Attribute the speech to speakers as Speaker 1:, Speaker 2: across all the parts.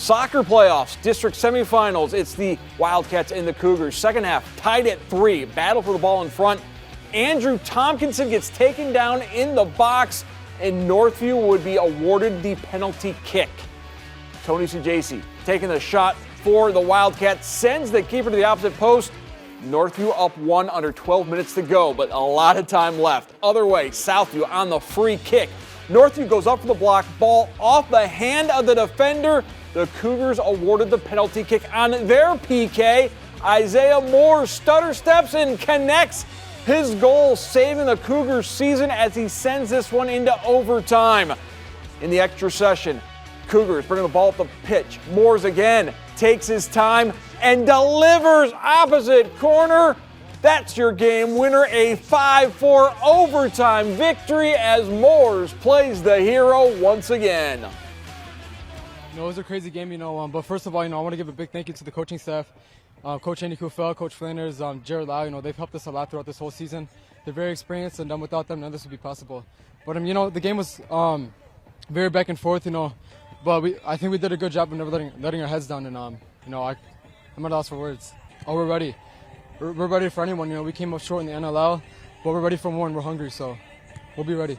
Speaker 1: Soccer playoffs, district semifinals. It's the Wildcats and the Cougars. Second half, tied at 3. Battle for the ball in front. Andrew Tompkinson gets taken down in the box, and Northview would be awarded the penalty kick. Tony Sujaci taking the shot for the Wildcats, sends the keeper to the opposite post. Northview up 1 under 12 minutes to go, but a lot of time left. Other way, Southview on the free kick. Northview goes up for the block, ball off the hand of the defender. The Cougars awarded the penalty kick on their PK. Isaiah Moore stutter steps and connects his goal, saving the Cougars' season as he sends this one into overtime. In the extra session, Cougars bringing the ball up the pitch. Moores again takes his time and delivers opposite corner. That's your game winner, a 5-4 overtime victory as Moores plays the hero once again.
Speaker 2: It was a crazy game, but first of all, I want to give a big thank you to the coaching staff, Coach Andy Kufel, Coach Flanders, Jared Lau. They've helped us a lot throughout this whole season. They're very experienced, and without them, none of this would be possible. But the game was very back and forth, but I think we did a good job of never letting our heads down, and I'm at a loss for words. Oh, we're ready. We're ready for anyone. We came up short in the NLL, but we're ready for more, and we're hungry, so we'll be ready.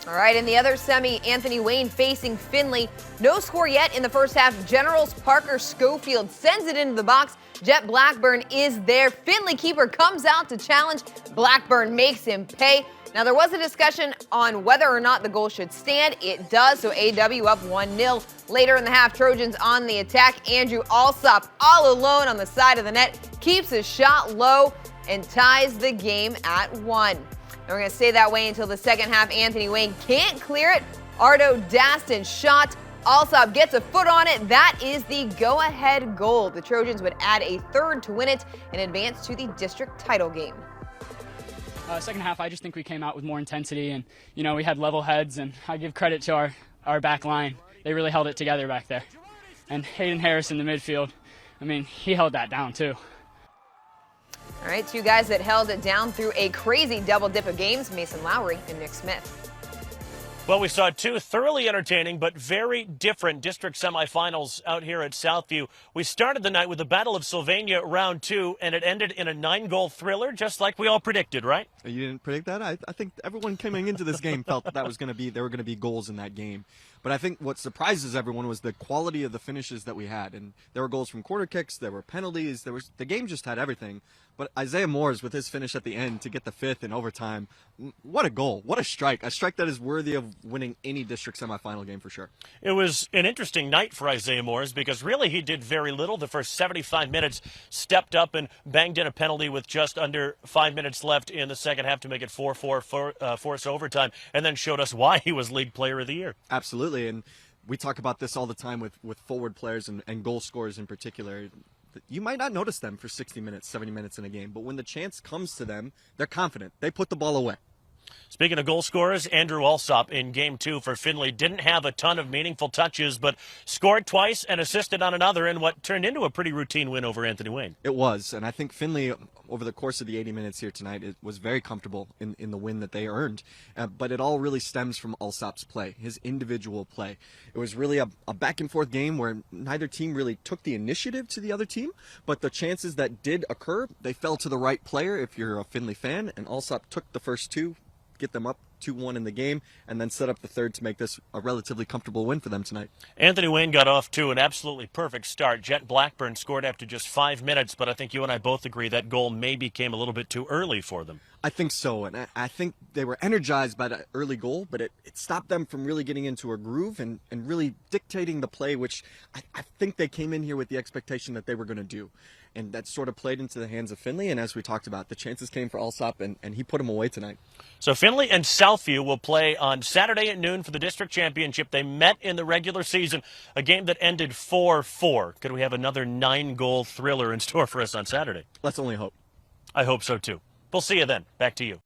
Speaker 3: All right, in the other semi, Anthony Wayne facing Findlay. No score yet in the first half. Generals Parker Schofield sends it into the box. Jet Blackburn is there. Findlay keeper comes out to challenge. Blackburn makes him pay. Now, there was a discussion on whether or not the goal should stand. It does, so AW up 1-0. Later in the half, Trojans on the attack. Andrew Alsop all alone on the side of the net. Keeps his shot low and ties the game at 1. And we're going to stay that way until the second half. Anthony Wayne can't clear it. Ardo Daston shot. Alsop gets a foot on it. That is the go-ahead goal. The Trojans would add a third to win it and advance to the district title game.
Speaker 4: Second half, I just think we came out with more intensity, and we had level heads, and I give credit to our back line. They really held it together back there. And Hayden Harris in the midfield, he held that down too.
Speaker 3: All right, two guys that held it down through a crazy double dip of games, Mason Lowry and Nick Smith.
Speaker 5: Well, we saw two thoroughly entertaining but very different district semifinals out here at Southview. We started the night with the Battle of Sylvania round 2, and it ended in a 9-goal thriller, just like we all predicted, right?
Speaker 6: You didn't predict that? I think everyone coming into this game felt that there were going to be goals in that game. But I think what surprises everyone was the quality of the finishes that we had. And there were goals from corner kicks, there were penalties, the game just had everything. But Isaiah Moores with his finish at the end to get the 5th in overtime, what a goal, what a strike that is worthy of winning any district semifinal game for sure. It was an interesting night for Isaiah Moores because really he did very little. The first 75 minutes, stepped up and banged in a penalty with just under 5 minutes left in the second half to make it 4-4 force overtime, and then showed us why he was League Player of the Year. Absolutely. And we talk about this all the time with forward players and goal scorers in particular. You might not notice them for 60 minutes, 70 minutes in a game, but when the chance comes to them, they're confident. They put the ball away. Speaking of goal scorers, Andrew Alsop in Game 2 for Findlay didn't have a ton of meaningful touches, but scored twice and assisted on another in what turned into a pretty routine win over Anthony Wayne. It was, and I think Findlay, over the course of the 80 minutes here tonight, it was very comfortable in the win that they earned. But it all really stems from Alsop's play, his individual play. It was really a back-and-forth game where neither team really took the initiative to the other team, but the chances that did occur, they fell to the right player if you're a Findlay fan, and Alsop took the first two, get them up 2-1 in the game, and then set up the third to make this a relatively comfortable win for them tonight. Anthony Wayne got off to an absolutely perfect start. Jet Blackburn scored after just 5 minutes, but I think you and I both agree that goal maybe came a little bit too early for them. I think so, and I think they were energized by that early goal, but it stopped them from really getting into a groove and really dictating the play, which I think they came in here with the expectation that they were going to do. And that sort of played into the hands of Findlay, and as we talked about, the chances came for Alsop, and he put them away tonight. So Findlay and Southview will play on Saturday at noon for the district championship. They met in the regular season, a game that ended 4-4. Could we have another 9-goal thriller in store for us on Saturday? Let's only hope. I hope so, too. We'll see you then. Back to you.